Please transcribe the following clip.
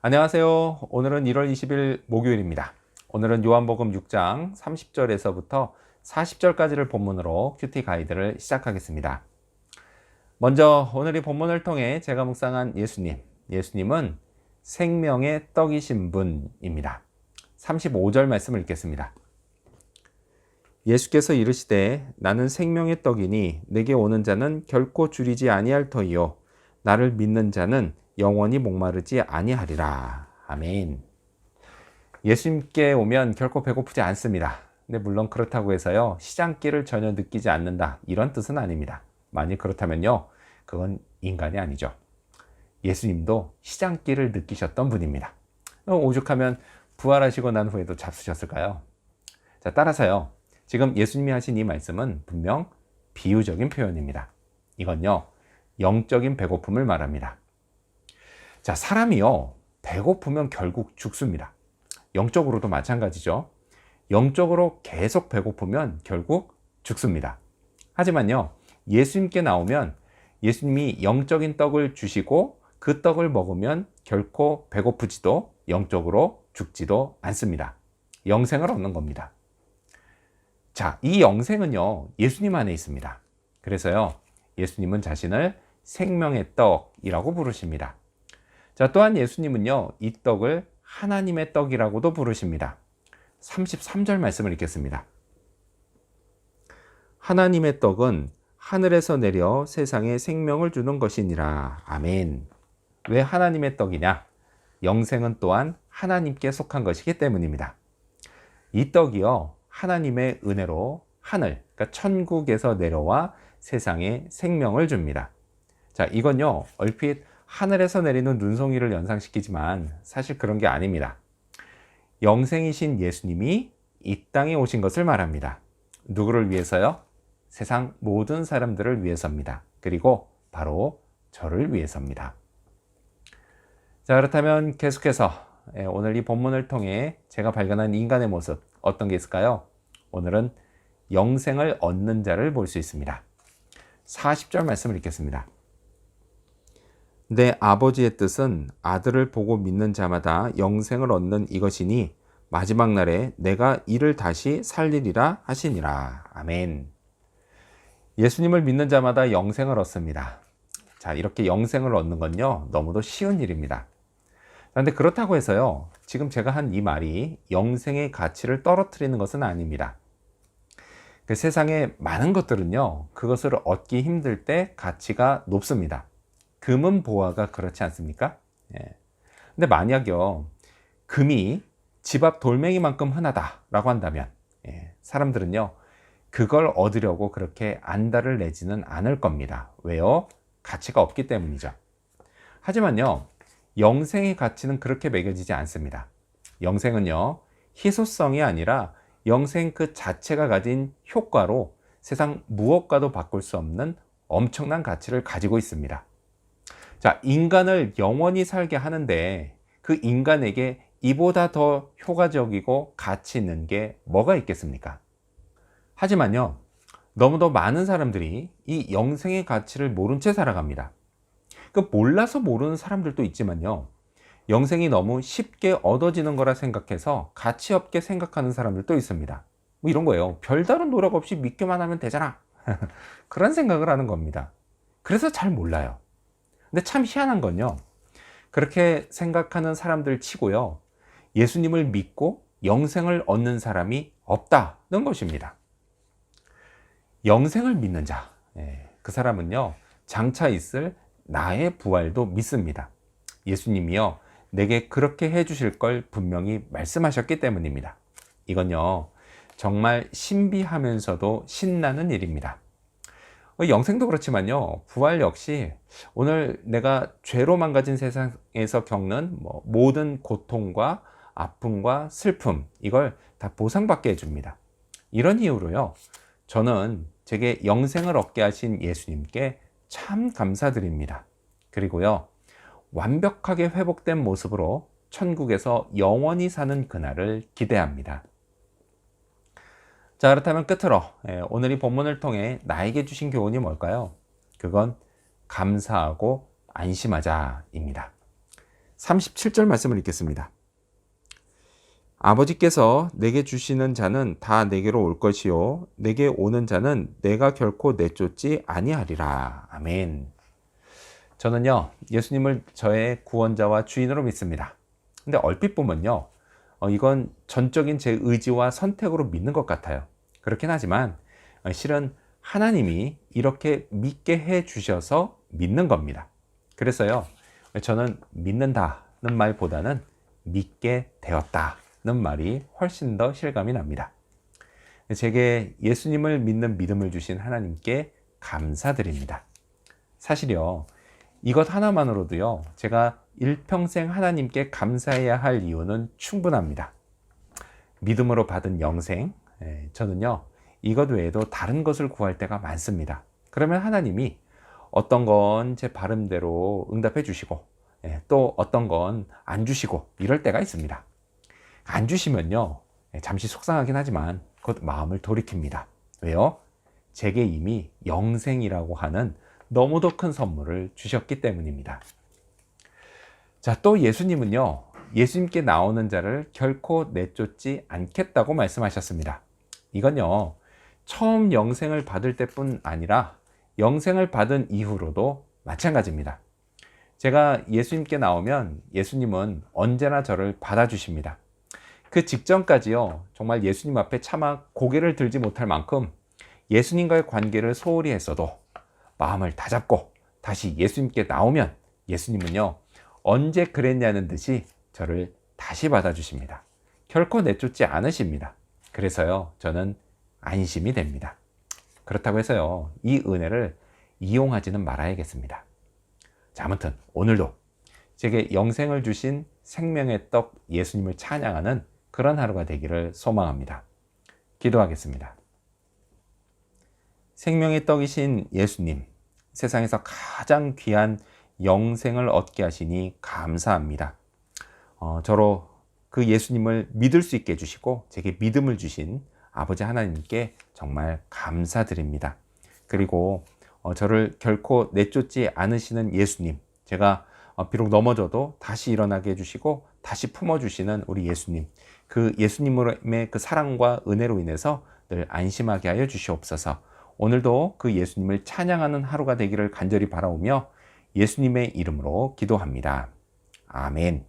안녕하세요. 오늘은 1월 20일 목요일입니다. 오늘은 요한복음 6장 30절에서부터 40절까지를 본문으로 큐티 가이드를 시작하겠습니다. 먼저 오늘 이 본문을 통해 제가 묵상한 예수님은 생명의 떡이신 분입니다. 35절 말씀을 읽겠습니다. 예수께서 이르시되 나는 생명의 떡이니 내게 오는 자는 결코 줄이지 아니할 터이요 나를 믿는 자는 영원히 목마르지 아니하리라. 아멘. 예수님께 오면 결코 배고프지 않습니다. 근데 물론 그렇다고 해서요, 시장길을 전혀 느끼지 않는다, 이런 뜻은 아닙니다. 만일 그렇다면요, 그건 인간이 아니죠. 예수님도 시장길을 느끼셨던 분입니다. 오죽하면 부활하시고 난 후에도 잡수셨을까요? 자, 따라서요, 지금 예수님이 하신 이 말씀은 분명 비유적인 표현입니다. 이건요, 영적인 배고픔을 말합니다. 자, 사람이요, 배고프면 결국 죽습니다. 영적으로도 마찬가지죠. 영적으로 계속 배고프면 결국 죽습니다. 하지만요, 예수님께 나오면 예수님이 영적인 떡을 주시고 그 떡을 먹으면 결코 배고프지도 영적으로 죽지도 않습니다. 영생을 얻는 겁니다. 자, 이 영생은요, 예수님 안에 있습니다. 그래서요, 예수님은 자신을 생명의 떡이라고 부르십니다. 자, 또한 예수님은요, 이 떡을 하나님의 떡이라고도 부르십니다. 33절 말씀을 읽겠습니다. 하나님의 떡은 하늘에서 내려 세상에 생명을 주는 것이니라. 아멘. 왜 하나님의 떡이냐? 영생은 또한 하나님께 속한 것이기 때문입니다. 이 떡이요, 하나님의 은혜로 그러니까 천국에서 내려와 세상에 생명을 줍니다. 자, 이건요, 얼핏 하늘에서 내리는 눈송이를 연상시키지만 사실 그런 게 아닙니다. 영생이신 예수님이 이 땅에 오신 것을 말합니다. 누구를 위해서요? 세상 모든 사람들을 위해서입니다. 그리고 바로 저를 위해서입니다. 자, 그렇다면 계속해서 오늘 이 본문을 통해 제가 발견한 인간의 모습, 어떤 게 있을까요? 오늘은 영생을 얻는 자를 볼 수 있습니다. 40절 말씀을 읽겠습니다. 내 아버지의 뜻은 아들을 보고 믿는 자마다 영생을 얻는 이것이니 마지막 날에 내가 이를 다시 살리리라 하시니라. 아멘. 예수님을 믿는 자마다 영생을 얻습니다. 자, 이렇게 영생을 얻는 건요, 너무도 쉬운 일입니다. 그런데 그렇다고 해서요, 지금 제가 한 이 말이 영생의 가치를 떨어뜨리는 것은 아닙니다. 그 세상에 많은 것들은요, 그것을 얻기 힘들 때 가치가 높습니다. 금은 보화가 그렇지 않습니까? 예. 근데 만약요, 금이 집 앞 돌멩이만큼 흔하다라고 한다면, 사람들은요, 그걸 얻으려고 그렇게 안달을 내지는 않을 겁니다. 왜요? 가치가 없기 때문이죠. 하지만요, 영생의 가치는 그렇게 매겨지지 않습니다. 영생은요, 희소성이 아니라 영생 그 자체가 가진 효과로 세상 무엇과도 바꿀 수 없는 엄청난 가치를 가지고 있습니다. 자, 인간을 영원히 살게 하는데 그 인간에게 이보다 더 효과적이고 가치 있는 게 뭐가 있겠습니까? 하지만요, 너무도 많은 사람들이 이 영생의 가치를 모른 채 살아갑니다. 그 몰라서 모르는 사람들도 있지만요, 영생이 너무 쉽게 얻어지는 거라 생각해서 가치 없게 생각하는 사람들도 있습니다. 뭐 이런 거예요. 별다른 노력 없이 믿기만 하면 되잖아. 그런 생각을 하는 겁니다. 그래서 잘 몰라요. 근데 참 희한한 건요, 그렇게 생각하는 사람들 치고요, 예수님을 믿고 영생을 얻는 사람이 없다는 것입니다. 영생을 믿는 자, 그 사람은요, 장차 있을 나의 부활도 믿습니다. 예수님이요, 내게 그렇게 해주실 걸 분명히 말씀하셨기 때문입니다. 이건요, 정말 신비하면서도 신나는 일입니다. 영생도 그렇지만요, 부활 역시 오늘 내가 죄로 망가진 세상에서 겪는 모든 고통과 아픔과 슬픔, 이걸 다 보상받게 해줍니다. 이런 이유로요, 저는 제게 영생을 얻게 하신 예수님께 참 감사드립니다. 그리고요, 완벽하게 회복된 모습으로 천국에서 영원히 사는 그날을 기대합니다. 자, 그렇다면 끝으로 오늘 이 본문을 통해 나에게 주신 교훈이 뭘까요? 그건 감사하고 안심하자입니다. 37절 말씀을 읽겠습니다. 아버지께서 내게 주시는 자는 다 내게로 올 것이요 내게 오는 자는 내가 결코 내쫓지 아니하리라. 아멘. 저는요 예수님을 저의 구원자와 주인으로 믿습니다. 근데 얼핏 보면요 이건 전적인 제 의지와 선택으로 믿는 것 같아요. 그렇긴 하지만 실은 하나님이 이렇게 믿게 해 주셔서 믿는 겁니다. 그래서요 저는 믿는다는 말보다는 믿게 되었다는 말이 훨씬 더 실감이 납니다. 제게 예수님을 믿는 믿음을 주신 하나님께 감사드립니다. 사실요 이것 하나만으로도요 제가 일평생 하나님께 감사해야 할 이유는 충분합니다. 믿음으로 받은 영생, 저는요 이것 외에도 다른 것을 구할 때가 많습니다. 그러면 하나님이 어떤 건 제 바름대로 응답해 주시고 또 어떤 건 안 주시고 이럴 때가 있습니다. 안 주시면요 잠시 속상하긴 하지만 곧 마음을 돌이킵니다. 왜요? 제게 이미 영생이라고 하는 너무도 큰 선물을 주셨기 때문입니다. 자, 또 예수님은요 예수님께 나오는 자를 결코 내쫓지 않겠다고 말씀하셨습니다. 이건요 처음 영생을 받을 때뿐 아니라 영생을 받은 이후로도 마찬가지입니다. 제가 예수님께 나오면 예수님은 언제나 저를 받아주십니다. 그 직전까지요 정말 예수님 앞에 차마 고개를 들지 못할 만큼 예수님과의 관계를 소홀히 했어도 마음을 다잡고 다시 예수님께 나오면 예수님은요 언제 그랬냐는 듯이 저를 다시 받아주십니다. 결코 내쫓지 않으십니다. 그래서요 저는 안심이 됩니다. 그렇다고 해서요 이 은혜를 이용하지는 말아야겠습니다. 자, 아무튼 오늘도 제게 영생을 주신 생명의 떡 예수님을 찬양하는 그런 하루가 되기를 소망합니다. 기도하겠습니다. 생명의 떡이신 예수님, 세상에서 가장 귀한 영생을 얻게 하시니 감사합니다. 저로 그 예수님을 믿을 수 있게 해주시고 제게 믿음을 주신 아버지 하나님께 정말 감사드립니다. 그리고 저를 결코 내쫓지 않으시는 예수님, 제가 비록 넘어져도 다시 일어나게 해주시고 다시 품어주시는 우리 예수님, 그 예수님의 그 사랑과 은혜로 인해서 늘 안심하게 하여 주시옵소서. 오늘도 그 예수님을 찬양하는 하루가 되기를 간절히 바라오며 예수님의 이름으로 기도합니다. 아멘.